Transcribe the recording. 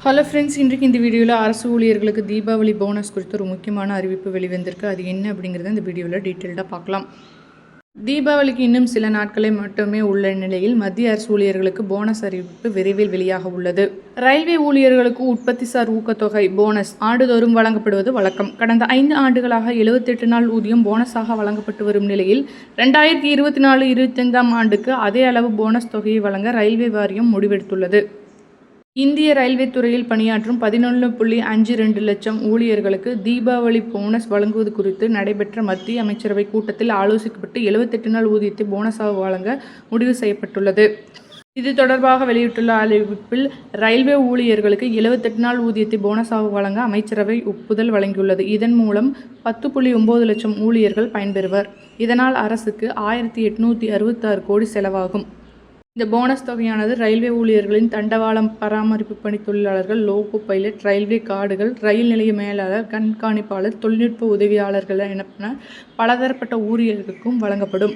Hello friends, இன்றைக்கு இந்த வீடியோவில் அரசு ஊழியர்களுக்கு தீபாவளி போனஸ் குறித்து ஒரு முக்கியமான அறிவிப்பு வெளிவந்திருக்கு. அது என்ன அப்படிங்கிறத இந்த வீடியோவில் டீட்டெயில்டாக பார்க்கலாம். தீபாவளிக்கு இன்னும் சில நாட்களே மட்டுமே உள்ள நிலையில் மத்திய அரசு ஊழியர்களுக்கு போனஸ் அறிவிப்பு விரைவில் வெளியாக உள்ளது. ரயில்வே ஊழியர்களுக்கு உற்பத்திசார் ஊக்கத்தொகை போனஸ் ஆண்டுதோறும் வழங்கப்படுவது வழக்கம். கடந்த 5 ஆண்டுகளாக 78 நாள் ஊதியம் போனஸாக வழங்கப்பட்டு வரும் நிலையில் 2024-25 ஆண்டுக்கு அதே அளவு போனஸ் தொகையை வழங்க ரயில்வே வாரியம் முடிவெடுத்துள்ளது. இந்திய ரயில்வே துறையில் பணியாற்றும் 11.52 லட்சம் ஊழியர்களுக்கு தீபாவளி போனஸ் வழங்குவது குறித்து நடைபெற்ற மத்திய அமைச்சரவை கூட்டத்தில் ஆலோசிக்கப்பட்டு 78 நாள் ஊதியத்தை போனஸாக வழங்க முடிவு செய்யப்பட்டுள்ளது. இது தொடர்பாக வெளியிட்டுள்ள அறிவிப்பில் ரயில்வே ஊழியர்களுக்கு 78 நாள் ஊதியத்தை போனஸாக வழங்க அமைச்சரவை ஒப்புதல் வழங்கியுள்ளது. இதன் மூலம் 10.9 லட்சம் ஊழியர்கள் பயன்பெறுவர். இதனால் அரசுக்கு 1866 கோடி செலவாகும். இந்த போனஸ் தொகையானது ரயில்வே ஊழியர்களின் தண்டவாளம் பராமரிப்பு பணி தொழிலாளர்கள், லோகோ பைலட், ரயில்வே கார்டுகள், ரயில் நிலைய மேலாளர், கண்காணிப்பாளர், தொழில்நுட்ப உதவியாளர்கள் என பலதரப்பட்ட ஊழியர்களுக்கும் வழங்கப்படும்.